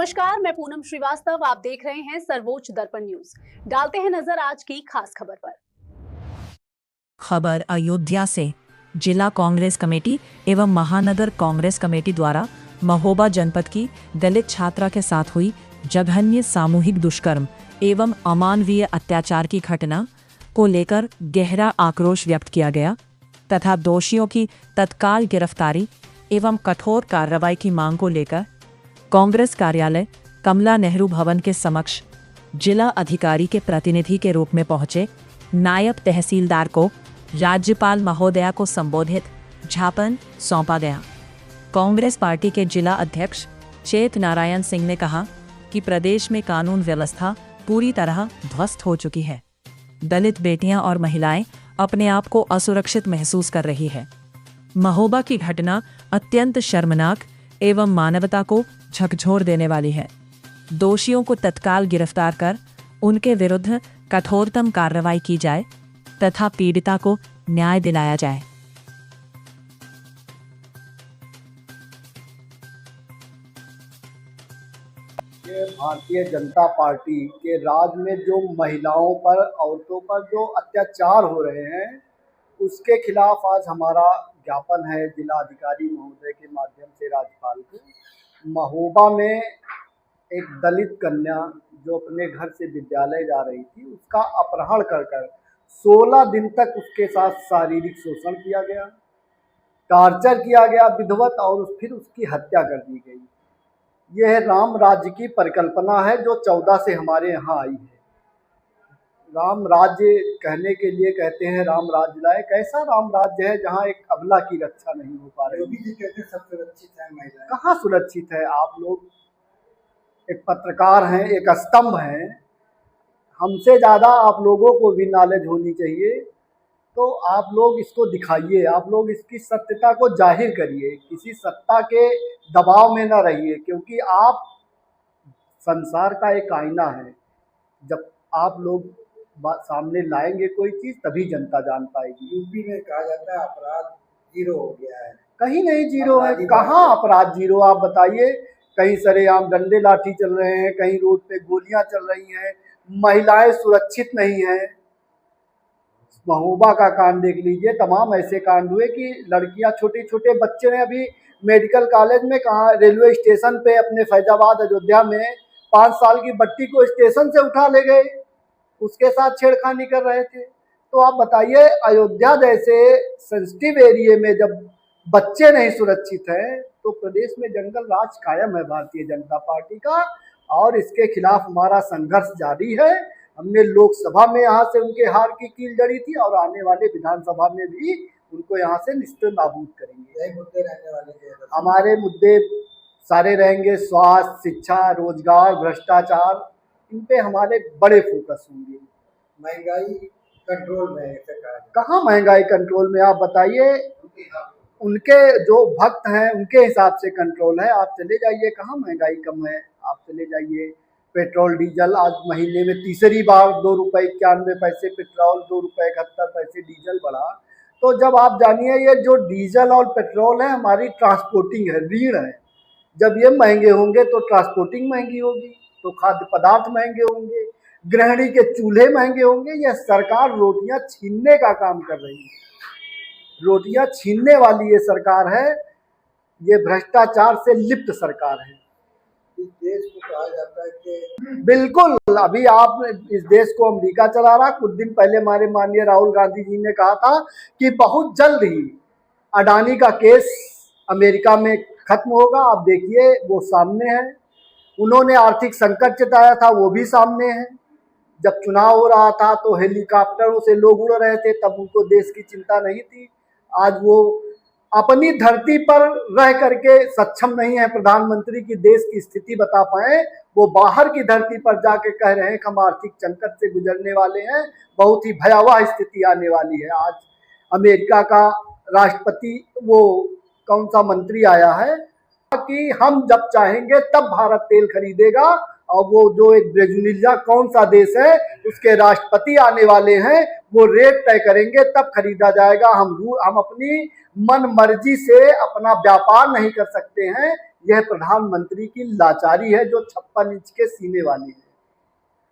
नमस्कार, मैं पूनम श्रीवास्तव। आप देख रहे हैं सर्वोच्च दर्पण न्यूज। डालते हैं नजर आज की खास खबर पर। खबर अयोध्या से। जिला कांग्रेस कमेटी एवं महानगर कांग्रेस कमेटी द्वारा महोबा जनपद की दलित छात्रा के साथ हुई जघन्य सामूहिक दुष्कर्म एवं अमानवीय अत्याचार की घटना को लेकर गहरा आक्रोश व्यक्त किया गया तथा दोषियों की तत्काल गिरफ्तारी एवं कठोर कार्रवाई की मांग को लेकर कांग्रेस कार्यालय कमला नेहरू भवन के समक्ष जिला अधिकारी के प्रतिनिधि के रूप में पहुंचे नायब तहसीलदार को राज्यपाल महोदया को संबोधित ज्ञापन सौंपा गया। कांग्रेस पार्टी के जिला अध्यक्ष चेत नारायण सिंह ने कहा कि प्रदेश में कानून व्यवस्था पूरी तरह ध्वस्त हो चुकी है। दलित बेटियां और महिलाएं अपने आप को असुरक्षित महसूस कर रही है। महोबा की घटना अत्यंत शर्मनाक एवं मानवता को झकझोर देने वाली है। दोषियों को तत्काल गिरफ्तार कर उनके विरुद्ध कठोरतम कार्रवाई की जाए तथा पीड़िता को न्याय दिलाया जाए। ये भारतीय जनता पार्टी के राज में जो महिलाओं पर, औरतों पर जो अत्याचार हो रहे हैं, उसके खिलाफ आज हमारा ज्ञापन है जिला अधिकारी महोदय के माध्यम से राज्यपाल को। महोबा में एक दलित कन्या जो अपने घर से विद्यालय जा रही थी, उसका अपहरण कर 16 दिन तक उसके साथ शारीरिक शोषण किया गया, टॉर्चर किया गया विधिवत, और फिर उसकी हत्या कर दी गई। यह राम राज्य की परिकल्पना है जो 14 से हमारे यहाँ आई है। राम राज्य कहने के लिए कहते हैं राम राज्य लाए। कैसा राम राज्य है जहाँ एक अबला की रक्षा नहीं हो पा रही? योगी जी कहते हैं सब सुरक्षित है, महिलाएं कहाँ सुरक्षित है? आप लोग एक पत्रकार हैं, एक स्तंभ हैं, हमसे ज़्यादा आप लोगों को भी नॉलेज होनी चाहिए। तो आप लोग इसको दिखाइए, आप लोग इसकी सत्यता को जाहिर करिए, किसी सत्ता के दबाव में न रहिए, क्योंकि आप संसार का एक आईना है। जब आप लोग सामने लाएंगे कोई चीज़, तभी जनता जान पाएगी। यूपी में कहा जाता है अपराध जीरो हो गया है, कहीं नहीं जीरो है। कहाँ अपराध जीरो? आप बताइए। कहीं सरेआम डंडे लाठी चल रहे हैं, कहीं रोड पे गोलियां चल रही हैं, महिलाएं सुरक्षित नहीं हैं। महोबा का कांड देख लीजिए, तमाम ऐसे कांड हुए कि लड़कियां, छोटे छोटे बच्चे ने अभी मेडिकल कॉलेज में, कहाँ रेलवे स्टेशन पे अपने फैजाबाद अयोध्या में 5 साल की बच्ची को स्टेशन से उठा ले गए, उसके साथ छेड़खानी कर रहे थे। तो आप बताइए, अयोध्या जैसे सेंसिटिव एरिया में जब बच्चे नहीं सुरक्षित हैं, तो प्रदेश में जंगल राज कायम है भारतीय जनता पार्टी का, और इसके खिलाफ हमारा संघर्ष जारी है। हमने लोकसभा में यहाँ से उनके हार की कील जड़ी थी, और आने वाले विधानसभा में भी उनको यहाँ से निश्चित नाबूद करेंगे। यही मुद्दे रहने वाले हैं हमारे। मुद्दे सारे रहेंगे, स्वास्थ्य, शिक्षा, रोजगार, भ्रष्टाचार, इन पे हमारे बड़े फोकस होंगे। महंगाई कंट्रोल में कहाँ महंगाई कंट्रोल में? आप बताइए। उनके जो भक्त हैं उनके हिसाब से कंट्रोल है। आप चले जाइए, कहाँ महंगाई कम है? आप चले जाइए। पेट्रोल डीजल आज महीने में तीसरी बार 2 रुपये 91 पैसे पेट्रोल, 2 रुपये 71 पैसे डीजल बढ़ा। तो जब आप जानिए, ये जो डीजल और पेट्रोल है हमारी ट्रांसपोर्टिंग है, रीढ़ है। जब ये महंगे होंगे तो ट्रांसपोर्टिंग महंगी होगी, तो खाद्य पदार्थ महंगे होंगे, गृहिणी के चूल्हे महंगे होंगे। यह सरकार रोटियां छीनने का काम कर रही है, रोटियां छीनने वाली ये सरकार है। ये भ्रष्टाचार से लिप्त सरकार है। इस देश को कहा जाता है कि बिल्कुल, अभी आप इस देश को अमेरिका चला रहा। कुछ दिन पहले हमारे माननीय राहुल गांधी जी ने कहा था कि बहुत जल्द ही अडानी का केस अमेरिका में खत्म होगा। आप देखिए, वो सामने है। उन्होंने आर्थिक संकट जताया था, वो भी सामने है। जब चुनाव हो रहा था तो हेलीकॉप्टरों से लोग उड़ रहे थे, तब उनको देश की चिंता नहीं थी। आज वो अपनी धरती पर रह करके सक्षम नहीं है प्रधानमंत्री की देश की स्थिति बता पाए। वो बाहर की धरती पर जाके कह रहे हैं कि हम आर्थिक संकट से गुजरने वाले हैं, बहुत ही भयावह स्थिति आने वाली है। आज अमेरिका का राष्ट्रपति, वो कौन सा मंत्री आया है कि हम जब चाहेंगे तब भारत तेल खरीदेगा, और वो जो एक ब्रेजुनिल्ला कौन सा देश है उसके राष्ट्रपति आने वाले हैं, वो रेट तय करेंगे तब खरीदा जाएगा। हम अपनी मन मर्जी से अपना व्यापार नहीं कर सकते हैं। यह प्रधानमंत्री की लाचारी है जो 56 इंच के सीने वाली है।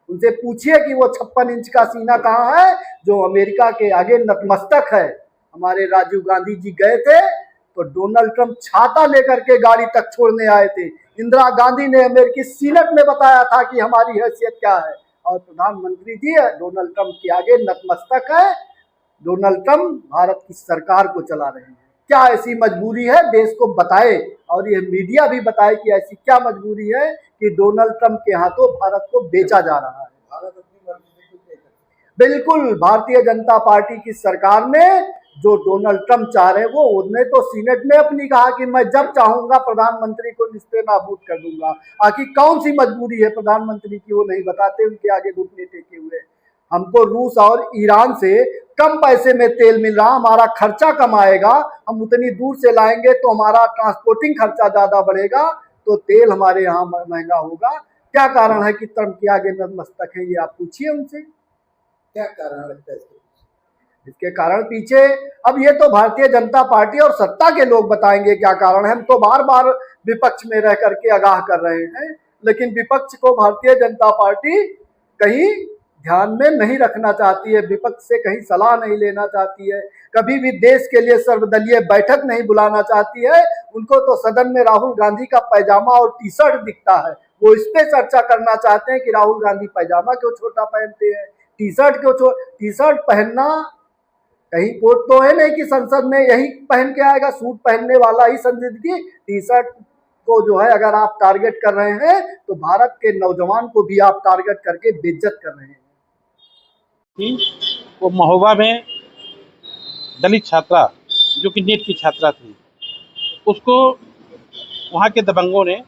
उनसे पूछिए कि वो 56 इंच का सीना कहाँ है जो अमेरिका के आगे नतमस्तक है। हमारे राजीव गांधी जी गए थे तो डोनाल्ड ट्रंप छाता लेकर के गाड़ी तक छोड़ने आए थे। इंदिरा गांधी ने अमेरिकी सीनेट में बताया था कि हमारी हैसियत क्या है, और प्रधानमंत्री जी डोनाल्ड ट्रंप के आगे नतमस्तक है। डोनाल्ड ट्रंप भारत की सरकार को चला रहे हैं। क्या ऐसी मजबूरी है, देश को बताए, और यह मीडिया भी बताए कि ऐसी क्या मजबूरी है कि डोनाल्ड ट्रंप के हाथों भारत को बेचा जा रहा है। भारत अपनी मर्जी से कुछ नहीं करता। बिल्कुल, भारतीय जनता पार्टी की सरकार में जो डोनाल्ड ट्रंप चाह रहे हैं वो उन्होंने तो सीनेट में अपनी कहा कि मैं जब चाहूंगा प्रधानमंत्री को निस्ते नाबूद कर दूंगा। आखिर कौन सी मजबूरी है प्रधानमंत्री की, वो नहीं बताते, उनके आगे घुटने टेके हुए। हमको रूस और ईरान से कम पैसे में तेल मिल रहा, हमारा खर्चा कम आएगा, हम उतनी दूर से लाएंगे तो हमारा ट्रांसपोर्टिंग खर्चा ज्यादा बढ़ेगा, तो तेल हमारे यहाँ महंगा होगा। क्या कारण है कि ट्रंप के आगे नतमस्तक है, ये आप पूछिए उनसे। क्या कारण लगता है इसके कारण पीछे? अब ये तो भारतीय जनता पार्टी और सत्ता के लोग बताएंगे क्या कारण है। हम तो बार बार विपक्ष में रह करके आगाह कर रहे हैं, लेकिन विपक्ष को भारतीय जनता पार्टी कहीं ध्यान में नहीं रखना चाहती है, विपक्ष से कहीं सलाह नहीं लेना चाहती है, कभी भी देश के लिए सर्वदलीय बैठक नहीं बुलाना चाहती है। उनको तो सदन में राहुल गांधी का पैजामा और टी शर्ट दिखता है, वो इस पे चर्चा करना चाहते हैं कि राहुल गांधी पैजामा क्यों छोटा पहनते हैं, टी शर्ट क्यों टी शर्ट पहनना कहीं कोट तो है नहीं कि संसद में यही पहन के आएगा, सूट पहनने वाला ही संसदीय। टी शर्ट को जो है अगर आप टारगेट कर रहे हैं तो भारत के नौजवान को भी आप टारगेट करके बेइज्जत कर रहे हैं। वो महोबा में दलित छात्रा जो कि नीट की छात्रा थी, उसको वहाँ के दबंगों ने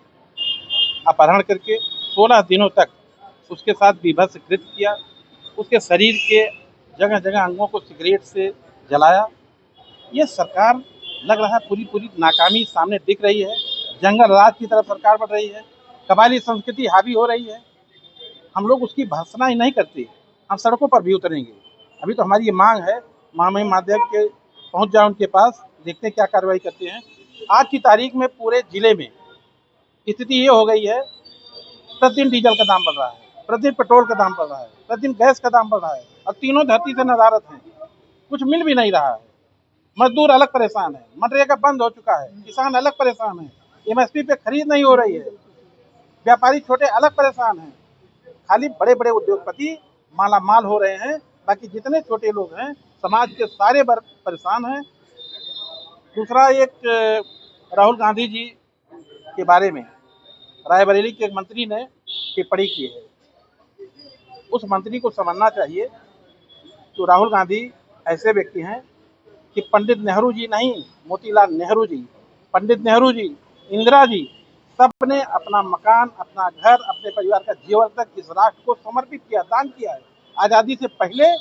अपहरण करके 16 दिनों तक उसके साथ विभत्स कृत्य किया। उसके शरीर के जगह जगह अंगों को सिगरेट से जलाया। ये सरकार लग रहा है पूरी नाकामी सामने दिख रही है। जंगल राज की तरफ सरकार बढ़ रही है, कबायली संस्कृति हावी हो रही है। हम लोग उसकी भर्त्सना ही नहीं करते, हम सड़कों पर भी उतरेंगे। अभी तो हमारी ये मांग है महामहिम माध्यम के पहुंच जाए उनके पास, देखते हैं क्या कार्रवाई करते हैं। आज की तारीख में पूरे जिले में स्थिति ये हो गई है, प्रतिदिन डीजल का दाम बढ़ रहा है, प्रतिदिन पेट्रोल का दाम बढ़ रहा है, प्रतिदिन गैस का दाम बढ़ रहा है, और तीनों धरती से नदारत हैं, कुछ मिल भी नहीं रहा है। मजदूर अलग परेशान है, मनरेगा बंद हो चुका है, किसान अलग परेशान है, एमएसपी पे खरीद नहीं हो रही है, व्यापारी छोटे अलग परेशान हैं। खाली बड़े बड़े उद्योगपति माला माल हो रहे हैं, बाकी जितने छोटे लोग हैं समाज के सारे वर्ग परेशान हैं। दूसरा, एक राहुल गांधी जी के बारे में रायबरेली के एक मंत्री ने टिप्पणी की है। उस मंत्री को समझना चाहिए तो राहुल गांधी ऐसे व्यक्ति हैं कि पंडित नेहरू जी नहीं, मोतीलाल नेहरू जी, पंडित नेहरू जी, इंदिरा जी, सबने अपना मकान, अपना घर, अपने परिवार का जीवन तक इस राष्ट्र को समर्पित किया, दान किया है। आज़ादी से पहले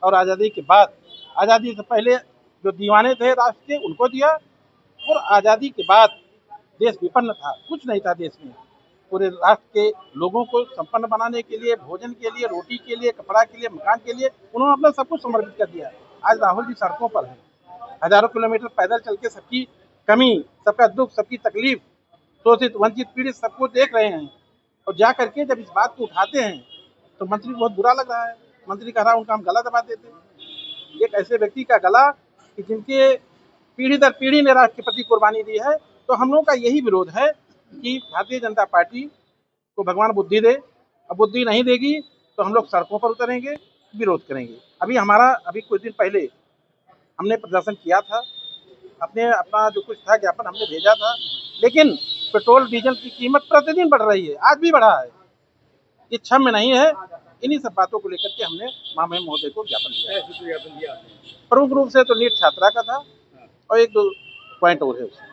और आज़ादी के बाद। आज़ादी से पहले जो दीवाने थे राष्ट्र के उनको दिया, और आज़ादी के बाद देश विपन्न था, कुछ नहीं था देश में। पूरे राष्ट्र के लोगों को संपन्न बनाने के लिए, भोजन के लिए, रोटी के लिए, कपड़ा के लिए, मकान के लिए उन्होंने अपना सब कुछ समर्पित कर दिया। आज राहुल जी सड़कों पर हैं, हजारों किलोमीटर पैदल चल के सबकी कमी, सबका दुख, सबकी तकलीफ, शोषित वंचित पीड़ित सबको देख रहे हैं, और जा करके जब इस बात को उठाते हैं तो मंत्री को बहुत बुरा लग रहा है। मंत्री कह रहा है उनका हम गला दबा देते। एक ऐसे व्यक्ति का गला कि जिनके पीढ़ी दर पीढ़ी ने राष्ट्र के प्रति कुर्बानी दी है। तो हम लोगों का यही विरोध है कि भारतीय जनता पार्टी को भगवान बुद्धि दे, अब बुद्धि नहीं देगी तो हम लोग सड़कों पर उतरेंगे, विरोध करेंगे। अभी कुछ दिन पहले हमने प्रदर्शन किया था, अपना जो कुछ था ज्ञापन हमने भेजा था, लेकिन पेट्रोल डीजल की कीमत प्रतिदिन बढ़ रही है, आज भी बढ़ा है, ये क्षम्य नहीं है। इन्हीं सब बातों को लेकर के हमने महामहिम महोदय को ज्ञापन दिया। प्रमुख रूप से तो नीट छात्रा का था, और एक दो पॉइंट और है उसमें।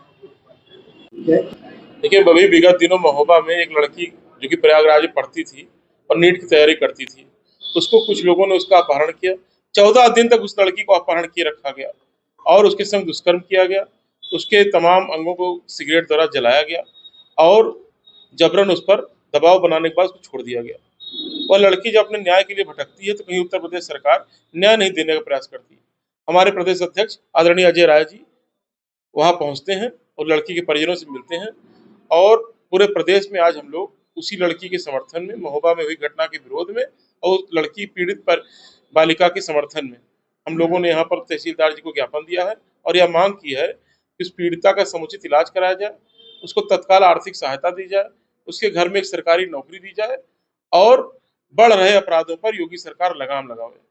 देखिए, अभी विगत दिनों महोबा में एक लड़की जो कि प्रयागराज में पढ़ती थी और नीट की तैयारी करती थी, उसको कुछ लोगों ने उसका अपहरण किया। 14 दिन तक उस लड़की को अपहरण किए रखा गया और उसके संग दुष्कर्म किया गया। उसके तमाम अंगों को सिगरेट द्वारा जलाया गया और जबरन उस पर दबाव बनाने के बाद उसको छोड़ दिया गया। वह लड़की जब अपने न्याय के लिए भटकती है तो कहीं उत्तर प्रदेश सरकार न्याय नहीं देने का प्रयास करती है। हमारे प्रदेश अध्यक्ष आदरणीय अजय राय जी वहाँ पहुँचते हैं और लड़की के परिजनों से मिलते हैं और पूरे प्रदेश में आज हम लोग उसी लड़की के समर्थन में, महोबा में हुई घटना के विरोध में और लड़की पीड़ित पर बालिका के समर्थन में हम लोगों ने यहाँ पर तहसीलदार जी को ज्ञापन दिया है और यह मांग की है कि उस पीड़िता का समुचित इलाज कराया जाए, उसको तत्काल आर्थिक सहायता दी जाए, उसके घर में एक सरकारी नौकरी दी जाए और बढ़ रहे अपराधों पर योगी सरकार लगाम लगावे।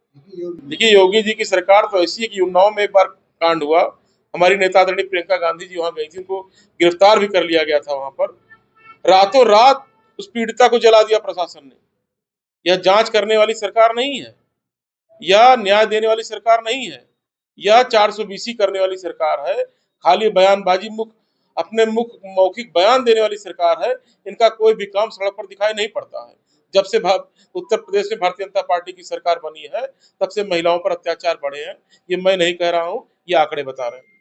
देखिए, योगी जी की सरकार तो ऐसी है कि उन्नाव में एक बार कांड हुआ, हमारी नेता आदरणीय प्रियंका गांधी जी वहां गई थी, उनको गिरफ्तार भी कर लिया गया था। वहां पर रातों रात उस पीड़िता को जला दिया प्रशासन ने। यह जांच करने वाली सरकार नहीं है, यह न्याय देने वाली सरकार नहीं है, यह 420 करने वाली सरकार है, खाली बयानबाजी अपने मौखिक बयान देने वाली सरकार है। इनका कोई भी काम सड़क पर दिखाई नहीं पड़ता है। जब से उत्तर प्रदेश में भारतीय जनता पार्टी की सरकार बनी है, तब से महिलाओं पर अत्याचार बढ़े हैं। ये मैं नहीं कह रहा हूँ, ये आंकड़े बता रहे हैं।